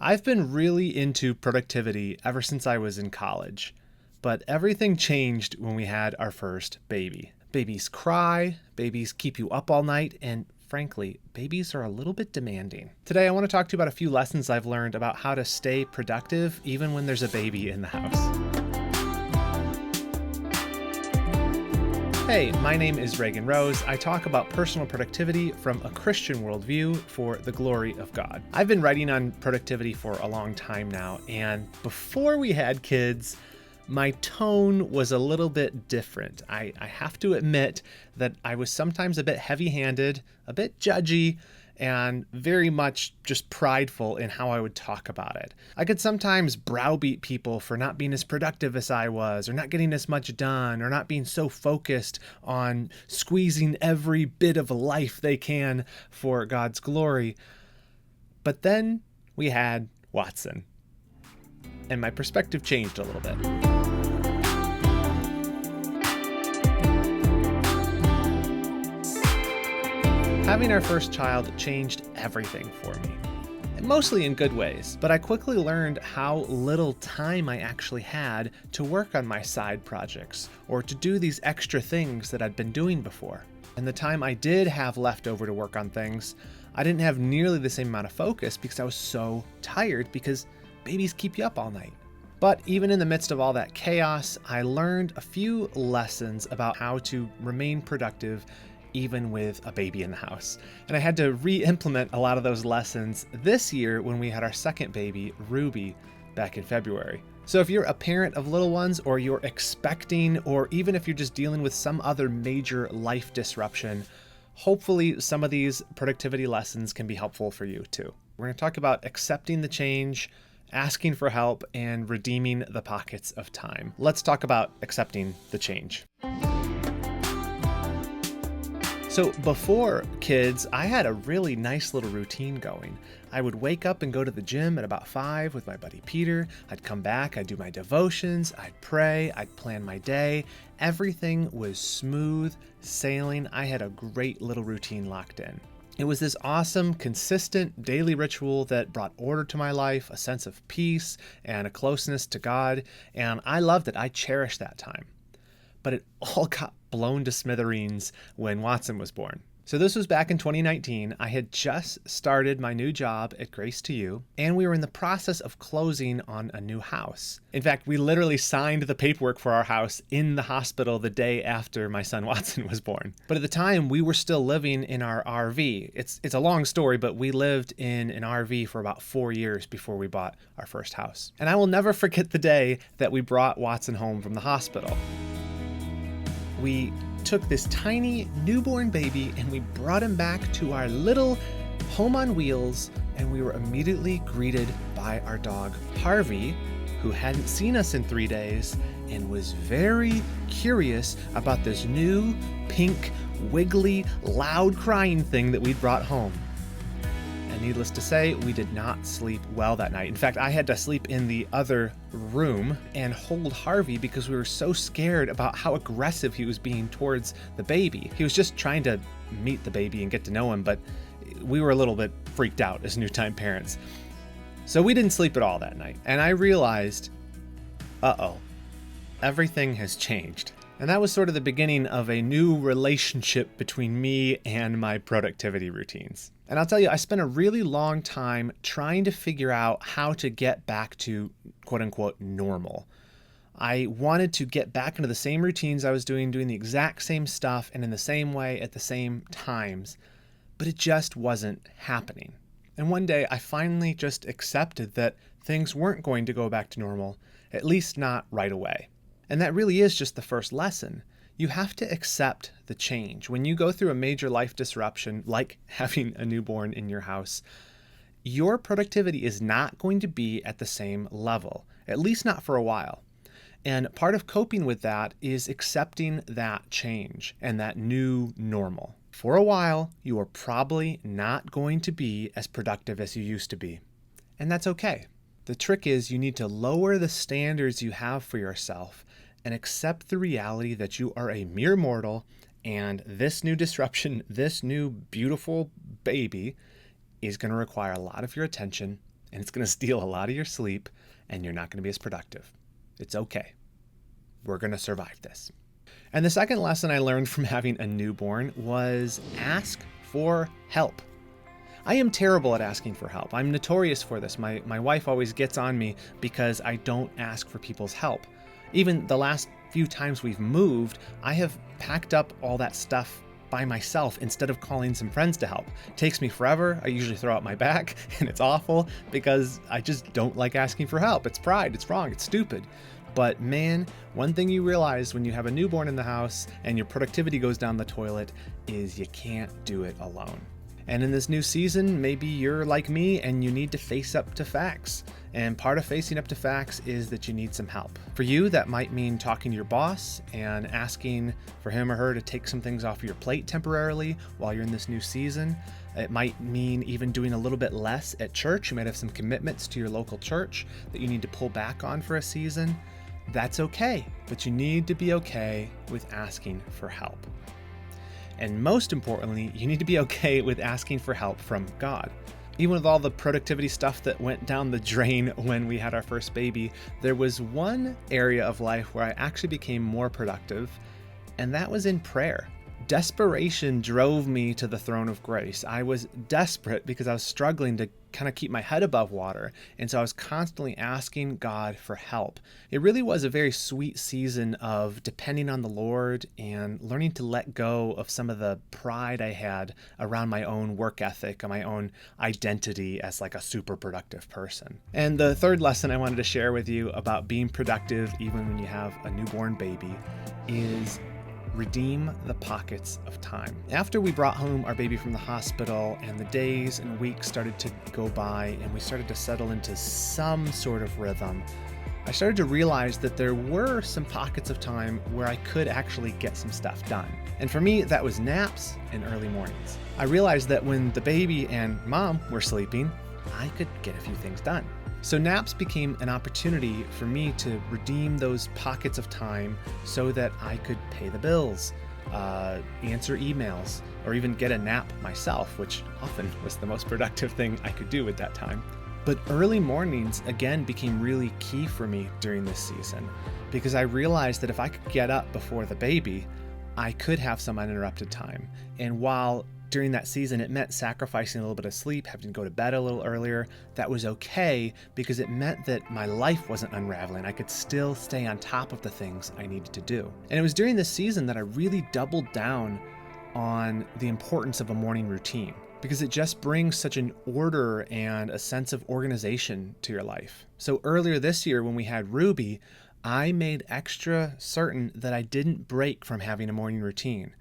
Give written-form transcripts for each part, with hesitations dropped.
I've been really into productivity ever since I was in college, but everything changed when we had our first baby. Babies cry, babies keep you up all night, and frankly, babies are a little bit demanding. Today, I want to talk to you about a few lessons I've learned about how to stay productive even when there's a baby in the house. Hey, my name is Reagan Rose. I talk about personal productivity from a Christian worldview for the glory of God. I've been writing on productivity for a long time now, and before we had kids, my tone was a little bit different. I have to admit that I was sometimes a bit heavy-handed, a bit judgy, and very much just prideful in how I would talk about it. I could sometimes browbeat people for not being as productive as I was, or not getting as much done, or not being so focused on squeezing every bit of life they can for God's glory. But then we had Watson, and my perspective changed a little bit. Having our first child changed everything for me, mostly in good ways, but I quickly learned how little time I actually had to work on my side projects or to do these extra things that I'd been doing before. And the time I did have left over to work on things, I didn't have nearly the same amount of focus because I was so tired because babies keep you up all night. But even in the midst of all that chaos, I learned a few lessons about how to remain productive even with a baby in the house. And I had to re-implement a lot of those lessons this year when we had our second baby, Ruby, back in February. So if you're a parent of little ones, or you're expecting, or even if you're just dealing with some other major life disruption, hopefully some of these productivity lessons can be helpful for you too. We're going to talk about accepting the change, asking for help, and redeeming the pockets of time. Let's talk about accepting the change. So before kids, I had a really nice little routine going. I would wake up and go to the gym at about 5 with my buddy Peter. I'd come back, I'd do my devotions, I'd pray, I'd plan my day. Everything was smooth sailing. I had a great little routine locked in. It was this awesome, consistent daily ritual that brought order to my life, a sense of peace, and a closeness to God, and I loved it. I cherished that time. But it all got blown to smithereens when Watson was born. So this was back in 2019. I had just started my new job at Grace to You, and we were in the process of closing on a new house. In fact, we literally signed the paperwork for our house in the hospital the day after my son Watson was born. But at the time, we were still living in our RV. It's a long story, but we lived in an RV for about 4 years before we bought our first house. And I will never forget the day that we brought Watson home from the hospital. We took this tiny newborn baby and we brought him back to our little home on wheels, and we were immediately greeted by our dog Harvey, who hadn't seen us in 3 days and was very curious about this new pink, wiggly, loud crying thing that we'd brought home. And needless to say, we did not sleep well that night. In fact, I had to sleep in the other room and hold Harvey because we were so scared about how aggressive he was being towards the baby. He was just trying to meet the baby and get to know him, but we were a little bit freaked out as new-time parents. So we didn't sleep at all that night. And I realized, everything has changed. And that was sort of the beginning of a new relationship between me and my productivity routines. And I'll tell you, I spent a really long time trying to figure out how to get back to quote unquote normal. I wanted to get back into the same routines I was doing the exact same stuff and in the same way at the same times, but it just wasn't happening. And one day I finally just accepted that things weren't going to go back to normal, at least not right away. And that really is just the first lesson. You have to accept the change. When you go through a major life disruption, like having a newborn in your house, your productivity is not going to be at the same level, at least not for a while. And part of coping with that is accepting that change and that new normal. For a while, you are probably not going to be as productive as you used to be. And that's okay. The trick is you need to lower the standards you have for yourself and accept the reality that you are a mere mortal, and this new disruption, this new beautiful baby is going to require a lot of your attention and it's going to steal a lot of your sleep, and you're not going to be as productive. It's okay. We're going to survive this. And the second lesson I learned from having a newborn was ask for help. I am terrible at asking for help. I'm notorious for this. My wife always gets on me because I don't ask for people's help. Even the last few times we've moved, I have packed up all that stuff by myself instead of calling some friends to help. It takes me forever. I usually throw out my back, and it's awful because I just don't like asking for help. It's pride, it's wrong, it's stupid. But man, one thing you realize when you have a newborn in the house and your productivity goes down the toilet is you can't do it alone. And in this new season, maybe you're like me and you need to face up to facts. And part of facing up to facts is that you need some help. For you, that might mean talking to your boss and asking for him or her to take some things off your plate temporarily while you're in this new season. It might mean even doing a little bit less at church. You might have some commitments to your local church that you need to pull back on for a season. That's okay, but you need to be okay with asking for help. And most importantly, you need to be okay with asking for help from God. Even with all the productivity stuff that went down the drain when we had our first baby, there was one area of life where I actually became more productive, and that was in prayer. Desperation drove me to the throne of grace. I was desperate because I was struggling to kind of keep my head above water. And so I was constantly asking God for help. It really was a very sweet season of depending on the Lord and learning to let go of some of the pride I had around my own work ethic and my own identity as like a super productive person. And the third lesson I wanted to share with you about being productive even when you have a newborn baby is redeem the pockets of time. After we brought home our baby from the hospital and the days and weeks started to go by and we started to settle into some sort of rhythm, I started to realize that there were some pockets of time where I could actually get some stuff done. And for me, that was naps and early mornings. I realized that when the baby and mom were sleeping, I could get a few things done. So naps became an opportunity for me to redeem those pockets of time so that I could pay the bills, answer emails, or even get a nap myself, which often was the most productive thing I could do at that time. But early mornings, again, became really key for me during this season because I realized that if I could get up before the baby, I could have some uninterrupted time. And while during that season, it meant sacrificing a little bit of sleep, having to go to bed a little earlier. That was okay because it meant that my life wasn't unraveling. I could still stay on top of the things I needed to do. And it was during this season that I really doubled down on the importance of a morning routine because it just brings such an order and a sense of organization to your life. So earlier this year when we had Ruby, I made extra certain that I didn't break from having a morning routine.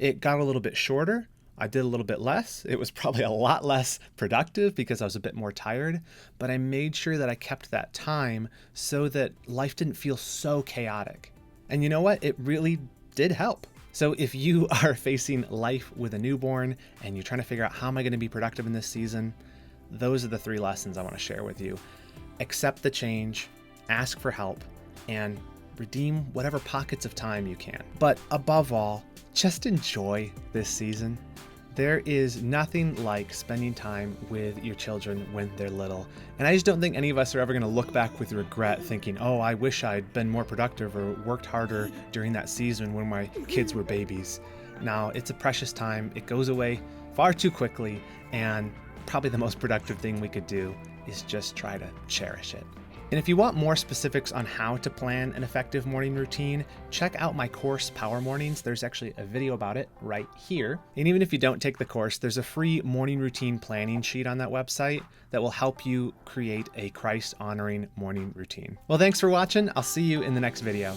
It got a little bit shorter. I did a little bit less. It was probably a lot less productive because I was a bit more tired, but I made sure that I kept that time so that life didn't feel so chaotic. And you know what? It really did help. So if you are facing life with a newborn and you're trying to figure out how am I going to be productive in this season, those are the 3 lessons I want to share with you. Accept the change, ask for help, and redeem whatever pockets of time you can. But above all, just enjoy this season. There is nothing like spending time with your children when they're little. And I just don't think any of us are ever going to look back with regret thinking, oh, I wish I'd been more productive or worked harder during that season when my kids were babies. Now, it's a precious time. It goes away far too quickly. And probably the most productive thing we could do is just try to cherish it. And if you want more specifics on how to plan an effective morning routine, check out my course, Power Mornings. There's actually a video about it right here. And even if you don't take the course, there's a free morning routine planning sheet on that website that will help you create a Christ-honoring morning routine. Well, thanks for watching. I'll see you in the next video.